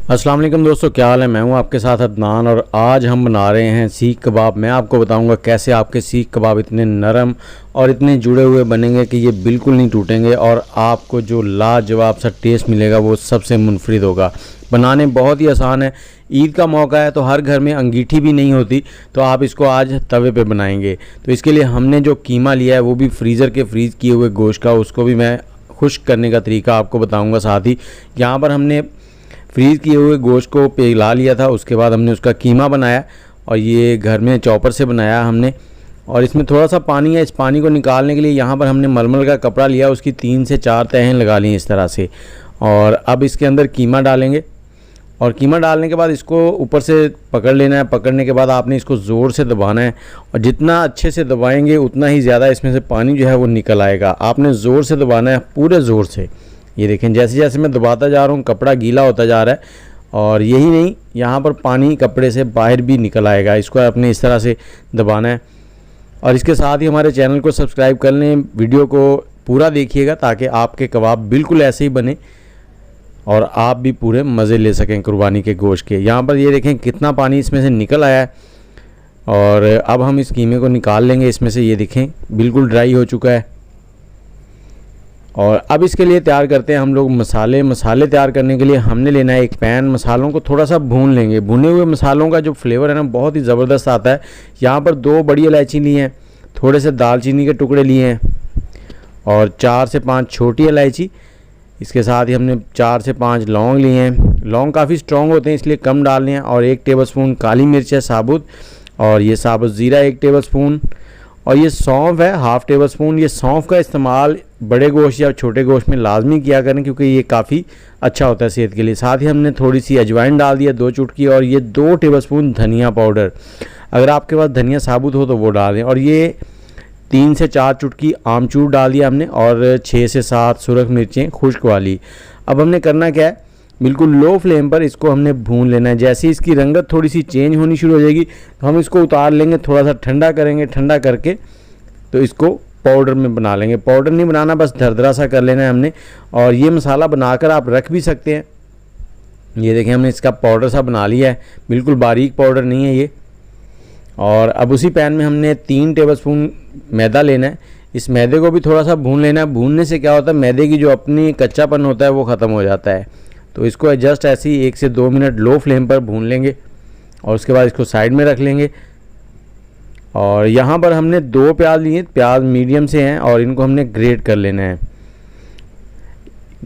अस्सलाम वालेकुम दोस्तों, क्या हाल है। मैं हूं आपके साथ अदनान और आज हम बना रहे हैं सीख कबाब। मैं आपको बताऊंगा कैसे आपके सीख कबाब इतने नरम और इतने जुड़े हुए बनेंगे कि ये बिल्कुल नहीं टूटेंगे और आपको जो लाजवाब सा टेस्ट मिलेगा वो सबसे मुनफरिद होगा। बनाने बहुत ही आसान है। ईद का मौका है तो हर घर में अंगीठी भी नहीं होती, तो आप इसको आज तवे पे बनाएंगे। तो इसके लिए हमने जो कीमा लिया है वो भी फ्रीज़र के फ्रीज़ किए हुए गोश्त का, उसको भी मैं खुश्क करने का तरीका आपको बताऊँगा। साथ ही यहाँ पर हमने फ्रीज़ किए हुए गोश्त को पिघला लिया था, उसके बाद हमने उसका कीमा बनाया और ये घर में चॉपर से बनाया हमने। और इसमें थोड़ा सा पानी है, इस पानी को निकालने के लिए यहाँ पर हमने मलमल का कपड़ा लिया, उसकी 3 से 4 तहें लगा ली इस तरह से। और अब इसके अंदर कीमा डालेंगे और कीमा डालने के बाद इसको ऊपर से पकड़ लेना है। पकड़ने के बाद आपने इसको ज़ोर से दबाना है और जितना अच्छे से दबाएंगे उतना ही ज़्यादा इसमें से पानी जो है वो निकल आएगा। आपने ज़ोर से दबाना है, पूरे ज़ोर से। ये देखें, जैसे जैसे मैं दबाता जा रहा हूँ कपड़ा गीला होता जा रहा है और यही नहीं, यहाँ पर पानी कपड़े से बाहर भी निकल आएगा। इसको आपने इस तरह से दबाना है और इसके साथ ही हमारे चैनल को सब्सक्राइब कर लें। वीडियो को पूरा देखिएगा ताकि आपके कबाब बिल्कुल ऐसे ही बने और आप भी पूरे मज़े ले सकें कुर्बानी के गोश्त के। यहाँ पर ये देखें कितना पानी इसमें से निकल आया है और अब हम इस कीमे को निकाल लेंगे इसमें से। ये देखें बिल्कुल ड्राई हो चुका है। और अब इसके लिए तैयार करते हैं हम लोग मसाले तैयार करने के लिए हमने लेना है एक पैन। मसालों को थोड़ा सा भून लेंगे। भुने हुए मसालों का जो फ्लेवर है ना बहुत ही ज़बरदस्त आता है। यहाँ पर 2 बड़ी इलायची ली हैं, थोड़े से दालचीनी के टुकड़े लिए हैं और 4 से 5 छोटी इलायची। इसके साथ ही हमने 4 से 5 लौंग लिए हैं। लौंग काफ़ी स्ट्रॉन्ग होते हैं इसलिए कम डालने हैं। और 1 टेबलस्पून काली मिर्च है साबुत, और ये साबुत ज़ीरा 1 टेबलस्पून, और ये सौंफ है 1/2 टेबलस्पून। ये सौंफ का इस्तेमाल बड़े गोश्त या छोटे गोश्त में लाजमी किया करें क्योंकि ये काफ़ी अच्छा होता है सेहत के लिए। साथ ही हमने थोड़ी सी अजवाइन डाल दिया 2 चुटकी, और ये 2 टेबलस्पून धनिया पाउडर। अगर आपके पास धनिया साबुत हो तो वो डाल दें। और ये 3 से 4 चुटकी आमचूर डाल दिया हमने, और 6 से 7 सुरख मिर्चें खुश्क वाली। अब हमने करना क्या है, बिल्कुल लो फ्लेम पर इसको हमने भून लेना है। जैसे इसकी रंगत थोड़ी सी चेंज होनी शुरू हो जाएगी तो हम इसको उतार लेंगे, थोड़ा सा ठंडा करेंगे। ठंडा करके तो इसको पाउडर में बना लेंगे। पाउडर नहीं बनाना, बस दरदरा सा कर लेना है हमने। और ये मसाला बनाकर आप रख भी सकते हैं। ये देखें हमने इसका पाउडर सा बना लिया है, बिल्कुल बारीक पाउडर नहीं है ये। और अब उसी पैन में हमने 3 टेबलस्पून मैदा लेना है। इस मैदे को भी थोड़ा सा भून लेना है। भूनने से क्या होता है, मैदे की जो अपनी कच्चापन होता है वो ख़त्म हो जाता है। तो इसको जस्ट ऐसे ही 1 से 2 मिनट लो फ्लेम पर भून लेंगे और उसके बाद इसको साइड में रख लेंगे। और यहाँ पर हमने 2 प्याज लिए, प्याज मीडियम से हैं और इनको हमने ग्रेट कर लेना है।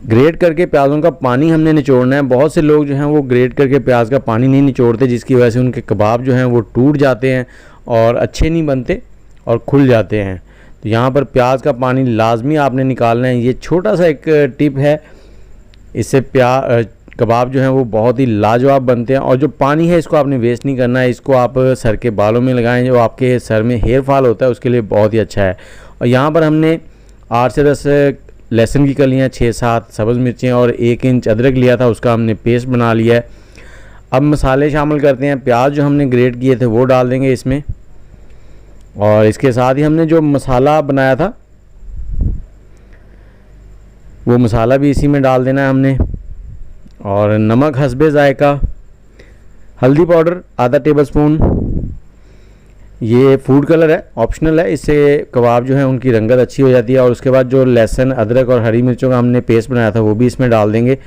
ग्रेट करके प्याज़ों का पानी हमने निचोड़ना है। बहुत से लोग जो हैं वो ग्रेट करके प्याज का पानी नहीं निचोड़ते, जिसकी वजह से उनके कबाब जो हैं वो टूट जाते हैं और अच्छे नहीं बनते और खुल जाते हैं। तो यहाँ पर प्याज का पानी लाजमी आपने निकालना है। ये छोटा सा एक टिप है, इससे कबाब जो हैं वो बहुत ही लाजवाब बनते हैं। और जो पानी है इसको आपने वेस्ट नहीं करना है। इसको आप सर के बालों में लगाएं, जो आपके सर में हेयर फॉल होता है उसके लिए बहुत ही अच्छा है। और यहाँ पर हमने 8 से 10 लहसुन की कलियाँ, 6-7 सब्ज़ मिर्चें और 1 इंच अदरक लिया था, उसका हमने पेस्ट बना लिया है। अब मसाले शामिल करते हैं। प्याज जो हमने ग्रेट किए थे वो डाल देंगे इसमें, और इसके साथ ही हमने जो मसाला बनाया था वो मसाला भी इसी में डाल देना है हमने। और नमक हस्बे ज़ायका, हल्दी पाउडर आधा टेबलस्पून, ये फूड कलर है, ऑप्शनल है, इससे कबाब जो है उनकी रंगत अच्छी हो जाती है। और उसके बाद जो लहसुन अदरक और हरी मिर्चों का हमने पेस्ट बनाया था वो भी इसमें डाल देंगे।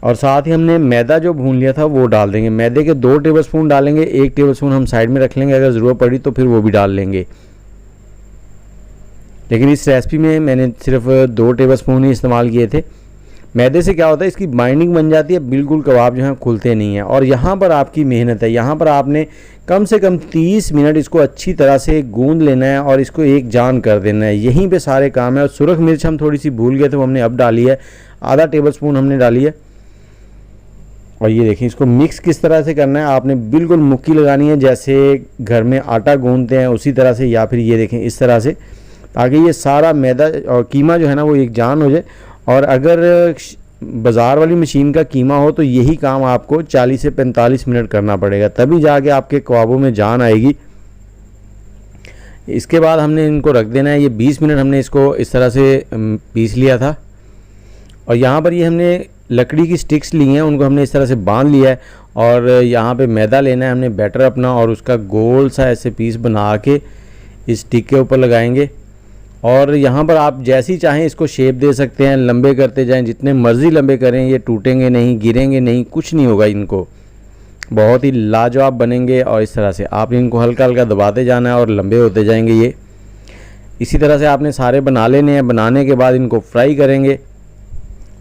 और साथ ही हमने मैदा जो भून लिया था वो डाल देंगे। मैदे के 2 टेबलस्पून डालेंगे, 1 टेबलस्पून हम साइड में रख लेंगे, अगर ज़रूरत पड़ी तो फिर वो भी डाल लेंगे। लेकिन इस रेसिपी में मैंने सिर्फ 2 टेबलस्पून ही इस्तेमाल किए थे। मैदे से क्या होता है, इसकी बाइंडिंग बन जाती है, बिल्कुल कबाब जो हैं खुलते नहीं हैं। और यहाँ पर आपकी मेहनत है, यहाँ पर आपने कम से कम 30 मिनट इसको अच्छी तरह से गूंद लेना है और इसको एक जान कर देना है। यहीं पे सारे काम है। और सुरख मिर्च हम थोड़ी सी भूल गए थे, वो हमने अब डाली है, आधा टेबलस्पून हमने डाली है। और ये देखिए इसको मिक्स किस तरह से करना है, आपने बिल्कुल मुक्की लगानी है, जैसे घर में आटा गूंदते हैं उसी तरह से, या फिर ये देखें इस तरह से, ताकि ये सारा मैदा और कीमा जो है ना वो एक जान हो जाए। और अगर बाज़ार वाली मशीन का कीमा हो तो यही काम आपको 40 से 45 मिनट करना पड़ेगा, तभी जाके आपके कबाबों में जान आएगी। इसके बाद हमने इनको रख देना है। ये 20 मिनट हमने इसको इस तरह से पीस लिया था। और यहाँ पर ये हमने लकड़ी की स्टिक्स ली हैं, उनको हमने इस तरह से बांध लिया है और यहाँ पे मैदा लेना है हमने बैटर अपना, और उसका गोल सा ऐसे पीस बना के इस स्टिक के ऊपर लगाएंगे। और यहाँ पर आप जैसी चाहें इसको शेप दे सकते हैं, लंबे करते जाएं, जितने मर्ज़ी लंबे करें, ये टूटेंगे नहीं, गिरेंगे नहीं, कुछ नहीं होगा इनको, बहुत ही लाजवाब बनेंगे। और इस तरह से आपने इनको हल्का हल्का दबाते जाना है और लंबे होते जाएंगे ये। इसी तरह से आपने सारे बना लेने हैं। बनाने के बाद इनको फ्राई करेंगे।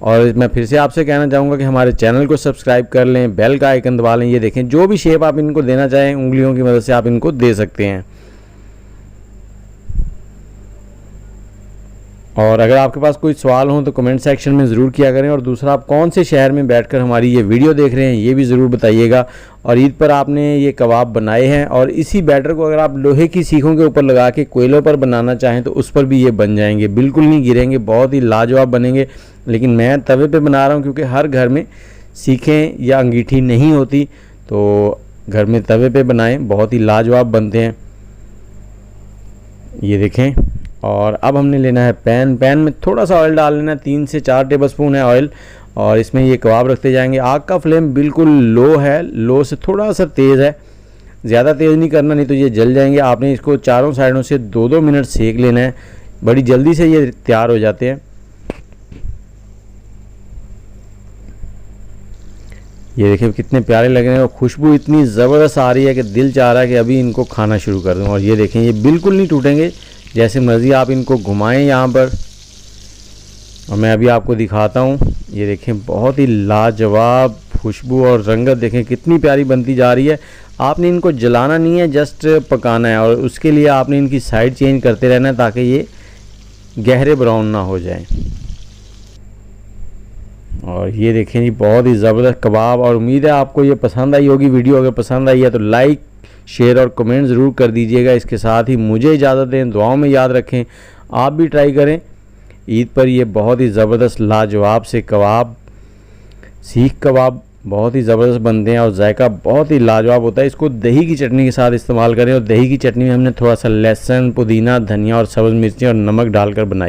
और मैं फिर से आपसे कहना चाहूँगा कि हमारे चैनल को सब्सक्राइब कर लें, बेल का आइकन दबा लें। ये देखें, जो भी शेप आप इनको देना चाहें उंगलियों की मदद से आप इनको दे सकते हैं। और अगर आपके पास कोई सवाल हो तो कमेंट सेक्शन में ज़रूर किया करें। और दूसरा, आप कौन से शहर में बैठकर हमारी ये वीडियो देख रहे हैं ये भी ज़रूर बताइएगा। और ईद पर आपने ये कबाब बनाए हैं, और इसी बैटर को अगर आप लोहे की सीखों के ऊपर लगा के कोयलों पर बनाना चाहें तो उस पर भी ये बन जाएंगे, बिल्कुल नहीं गिरेंगे, बहुत ही लाजवाब बनेंगे। लेकिन मैं तवे पे बना रहा हूँ क्योंकि हर घर में सीखें या अंगीठी नहीं होती, तो घर में तवे पे बनाएं, बहुत ही लाजवाब बनते हैं। ये देखें। और अब हमने लेना है पैन में थोड़ा सा ऑयल डाल लेना है, 3 से 4 टेबलस्पून है ऑयल। और इसमें ये कबाब रखते जाएंगे। आग का फ्लेम बिल्कुल लो है, लो से थोड़ा सा तेज़ है, ज़्यादा तेज़ नहीं करना, नहीं तो ये जल जाएंगे। आपने इसको चारों साइडों से 2-2 मिनट सेक लेना है, बड़ी जल्दी से ये तैयार हो जाते हैं। ये देखिए कितने प्यारे लग रहे हैं और खुशबू इतनी ज़बरदस्त आ रही है कि दिल चाह रहा है कि अभी इनको खाना शुरू कर दूँ। और ये देखें, ये बिल्कुल नहीं टूटेंगे, जैसे मर्ज़ी आप इनको घुमाएं यहाँ पर। और मैं अभी आपको दिखाता हूँ। ये देखें, बहुत ही लाजवाब खुशबू और रंगत देखें कितनी प्यारी बनती जा रही है। आपने इनको जलाना नहीं है, जस्ट पकाना है। और उसके लिए आपने इनकी साइड चेंज करते रहना है ताकि ये गहरे ब्राउन ना हो जाए। और ये देखें जी, बहुत ही ज़बरदस्त कबाब। और उम्मीद है आपको ये पसंद आई होगी वीडियो। अगर पसंद आई है तो लाइक, शेयर और कमेंट ज़रूर कर दीजिएगा। इसके साथ ही मुझे इजाज़त दें, दुआओं में याद रखें। आप भी ट्राई करें ईद पर। ये बहुत ही ज़बरदस्त लाजवाब से कबाब, सीख कबाब बहुत ही ज़बरदस्त बनते हैं और जायका बहुत ही लाजवाब होता है। इसको दही की चटनी के साथ इस्तेमाल करें। और दही की चटनी में हमने थोड़ा सा लहसुन, पुदीना, धनिया और सब्ज़ मिर्ची और नमक डालकर बनाई।